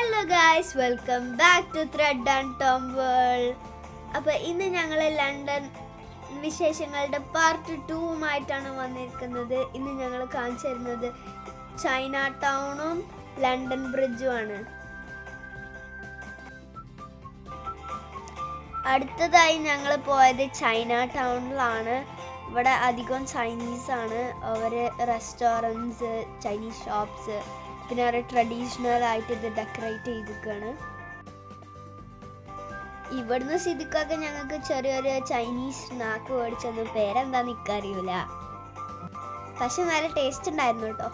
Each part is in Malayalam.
Hello guys, welcome back to thread and Tom world. അപ്പോൾ ഇന്ന് ഞങ്ങൾ ലണ്ടൻ വിശേഷങ്ങളുടെ പാർട്ട് 2 വന്നിരിക്കുന്നത്. ഇന്ന് ഞങ്ങൾ കാണിച്ചു തരുന്നത് ചൈന ടൗണും ലണ്ടൻ ബ്രിഡ്ജുമാണ്. അടുത്തതായി ഞങ്ങൾ പോയത് ചൈന ടൗണിലാണ്. ഇവിടെ അധികം ചൈനീസാണ്. അവർ റെസ്റ്റോറൻറ്റ്സ്, ചൈനീസ് ഷോപ്സ്, പിന്നെ അവർ ട്രഡീഷണൽ ആയിട്ട് ഇത് ഡെക്കറേറ്റ് ചെയ്തിരിക്കുകയാണ്. ഇവിടുന്ന് സിദ്ദിഖൊക്കെ ഞങ്ങൾക്ക് ചെറിയൊരു ചൈനീസ് സ്നാക്ക് മേടിച്ചൊന്നും പേരെന്താന്ന് എനിക്കറിയില്ല, പക്ഷെ നല്ല ടേസ്റ്റ് ഉണ്ടായിരുന്നു കേട്ടോ.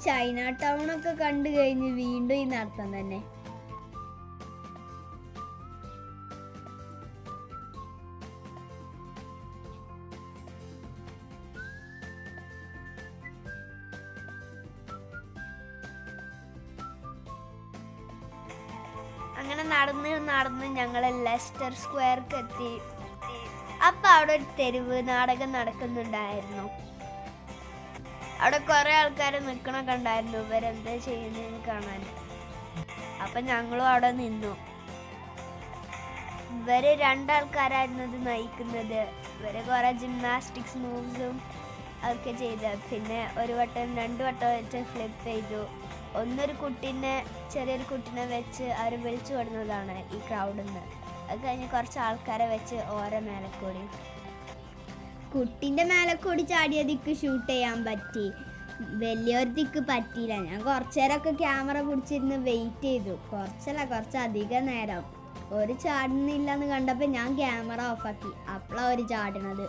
ചൈന ടൗൺ ഒക്കെ കണ്ടു കഴിഞ്ഞ് വീണ്ടും ഈ നടത്തം തന്നെ. അങ്ങനെ നടന്ന് ഞങ്ങൾ ലെസ്റ്റർ സ്ക്വയർക്ക് എത്തി. അപ്പൊ അവിടെ ഒരു തെരുവ് നാടകം നടക്കുന്നുണ്ടായിരുന്നു. അവിടെ കുറെ ആൾക്കാർ നിൽക്കണൊക്കെ ഉണ്ടായിരുന്നു, ഇവരെന്താ ചെയ്യുന്നതെന്ന് കാണാൻ. അപ്പം ഞങ്ങളും അവിടെ നിന്നു. ഇവര് രണ്ടാൾക്കാരായിരുന്നു ഇത് നയിക്കുന്നത്. ഇവര് കുറെ ജിംനാസ്റ്റിക്സ് മൂവ്സും ഒക്കെ ചെയ്ത്, പിന്നെ ഒരു വട്ടം 2 വട്ടം വെച്ച് ഫ്ലിപ്പ് ചെയ്തു. ചെറിയൊരു കുട്ടീനെ വെച്ച് അവർ വിളിച്ചു കൊടുക്കുന്നതാണ് ഈ ക്രൗഡിൽ നിന്ന്. അത് കഴിഞ്ഞ് കുറച്ച് ആൾക്കാരെ വെച്ച് ഓരോ മേലക്കൂടി. കുട്ടിൻ്റെ മേലക്കൂടി ചാടിയതിക്ക് ഷൂട്ട് ചെയ്യാൻ പറ്റി, വലിയൊരുത്തിക്ക് പറ്റിയില്ല. ഞാൻ കുറച്ചു നേരമൊക്കെ ക്യാമറ പിടിച്ചിരുന്ന് വെയിറ്റ് ചെയ്തു. കുറച്ചധികം നേരം. ഒരു ചാടുന്നില്ലെന്ന് കണ്ടപ്പോൾ ഞാൻ ക്യാമറ ഓഫാക്കി. അപ്പോഴാണ് ഒരു ചാടണത്.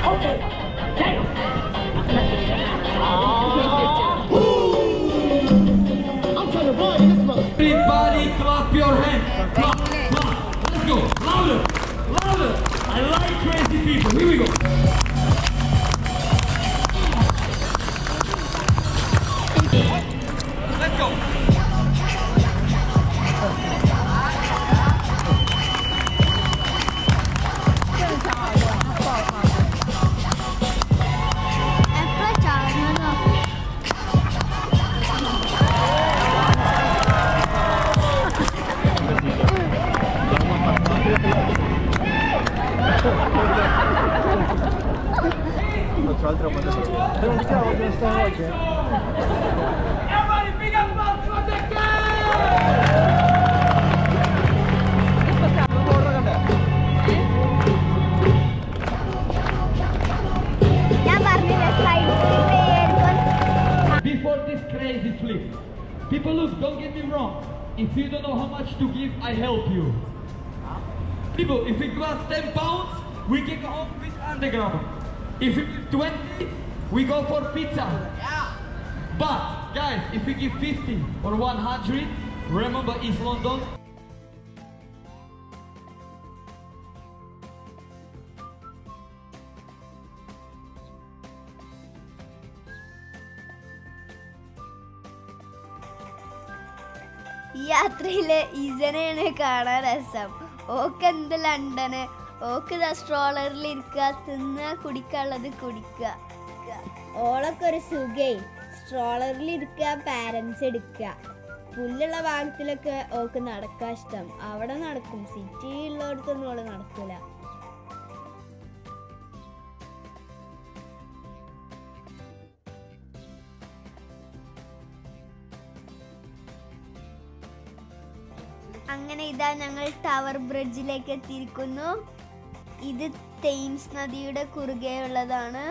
Okay. Damn. I'm trying to run in this mother. Everybody clap your hands. Clap. Let's go. Louder. I like crazy people. Here we go. Let's go. Everybody big up for the Before this crazy flip, people, look, don't get me wrong. If you don't know how much to give, I help you. People, if we got 10 pounds, we can go home with underground. If we give 20, we go for pizza. Yeah. But guys, if we give 50 or 100, remember East London. ഈ യാത്രയില് ഈസനെയാണ് കാണാൻ രസം. ഓക്ക് എന്ത് ലണ്ടന്, ഓക്ക് സ്ട്രോളറിൽ ഇരിക്കുക, തിന്നുക, കുടിക്കാനുള്ളത് കുടിക്കുക. ഓളൊക്കെ ഒരു സുഖേ. സ്ട്രോളറിൽ ഇരിക്കുക, പാരൻസ് എടുക്കുക. പുല്ലുള്ള ഭാഗത്തിലൊക്കെ ഓക്ക് നടക്കാൻ ഇഷ്ടം. അവിടെ നടക്കും. സിറ്റി ഉള്ളിടത്തൊന്നും ഓള് നടക്കൂല. അങ്ങനെ ഇതാ ഞങ്ങൾ ടവർ ബ്രിഡ്ജിലേക്ക് എത്തിയിരിക്കുന്നു. ഇത് തെയിംസ് നദിയുടെ കുറുകെയുള്ളതാണ്.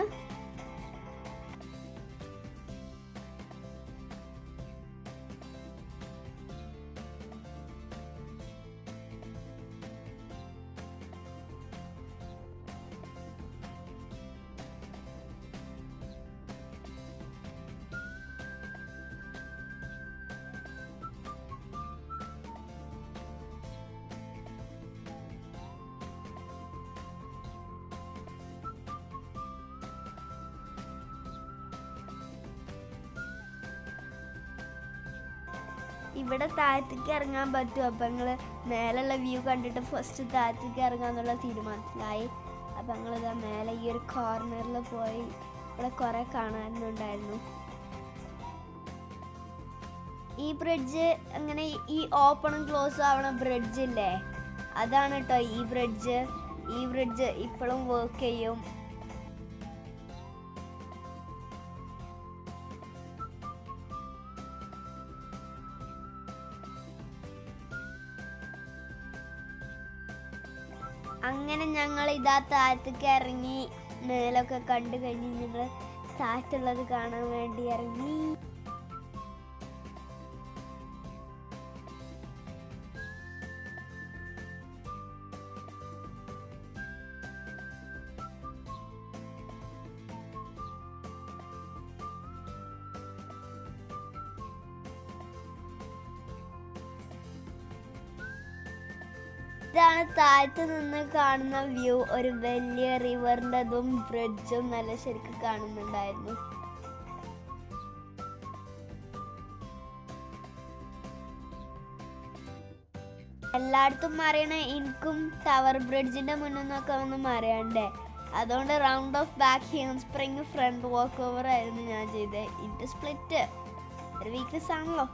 ഇവിടെ താഴത്തേക്ക് ഇറങ്ങാൻ പറ്റും. അപ്പം ഞങ്ങൾ മേലുള്ള വ്യൂ കണ്ടിട്ട് ഫസ്റ്റ് താഴത്തേക്ക് ഇറങ്ങാന്നുള്ള തീരുമാനത്തിലായി. അപ്പം ഞങ്ങളിതാ മേലെ ഈ ഒരു കോർണറിൽ പോയി. ഇവിടെ കുറേ കാണാനുണ്ടായിരുന്നു. ഈ ബ്രിഡ്ജ് അങ്ങനെ ഈ ഓപ്പണും ക്ലോസും ആവണ ബ്രിഡ്ജ് ഇല്ലേ, അതാണ് കേട്ടോ ഈ ബ്രിഡ്ജ്. ഈ ബ്രിഡ്ജ് ഇപ്പോഴും വർക്ക് ചെയ്യും. അങ്ങനെ ഞങ്ങൾ ഇതാ താഴത്തേക്ക് ഇറങ്ങി. മേലൊക്കെ കണ്ടു കഴിഞ്ഞ് ഞങ്ങൾ താഴത്തുള്ളത് കാണാൻ വേണ്ടി ഇറങ്ങി. ഇതാണ് താഴത്ത് നിന്ന് കാണുന്ന വ്യൂ. ഒരു വലിയ റിവറിൻ്റെതും ബ്രിഡ്ജും നല്ല ശരിക്കും കാണുന്നുണ്ടായിരുന്നു. എല്ലായിടത്തും അറിയണേ എനിക്കും ടവർ ബ്രിഡ്ജിന്റെ മുന്നിൽ നിന്നൊക്കെ ഒന്നും അറിയണ്ടേ. അതുകൊണ്ട് റൗണ്ട് ഓഫ് ബാക്ക് ഹിയൻ സ്പ്രിങ് ഫ്രണ്ട് വാക്ക് ഓവർ ആയിരുന്നു ഞാൻ ചെയ്തത്. ഇൻറ്റു സ്പ്ലിറ്റ് ഒരു വീക്ക്നെസ് ആണല്ലോ.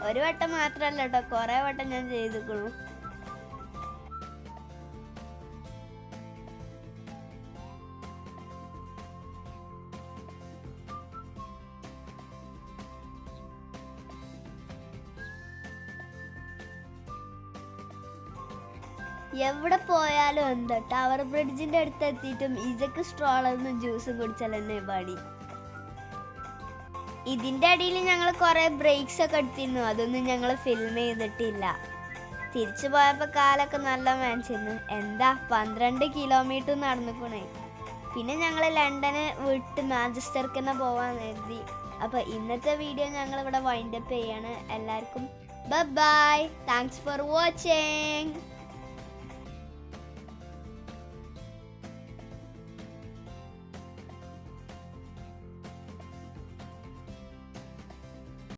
ഒരു വട്ടം മാത്രല്ല കേട്ടോ, കുറെ വട്ടം ഞാൻ ചെയ്തിരിക്കണു. എവിടെ പോയാലും എന്താ ടവർ ബ്രിഡ്ജിന്റെ അടുത്ത് എത്തിയിട്ടും ഇജക്ക് സ്ട്രോളർന്ന് ജ്യൂസും കുടിച്ചാൽ തന്നെ പണി. ഇതിൻ്റെ അടിയിൽ ഞങ്ങൾ കുറേ ബ്രേക്സ് ഒക്കെ എടുത്തിരുന്നു. അതൊന്നും ഞങ്ങൾ ഫിൽം ചെയ്തിട്ടില്ല. തിരിച്ചു പോയപ്പോൾ കാലൊക്കെ നല്ല വേദനിച്ചിരുന്നു. എന്താ 12 കിലോമീറ്റർ നടന്നിക്കണേ. പിന്നെ ഞങ്ങൾ ലണ്ടന് വിട്ട് മാഞ്ചസ്റ്റർക്ക് തന്നെ പോവാൻ കരുതി. അപ്പോൾ ഇന്നത്തെ വീഡിയോ ഞങ്ങൾ ഇവിടെ വൈൻഡപ്പ് ചെയ്യാണ്. എല്ലാവർക്കും ബൈ. Thanks for watching.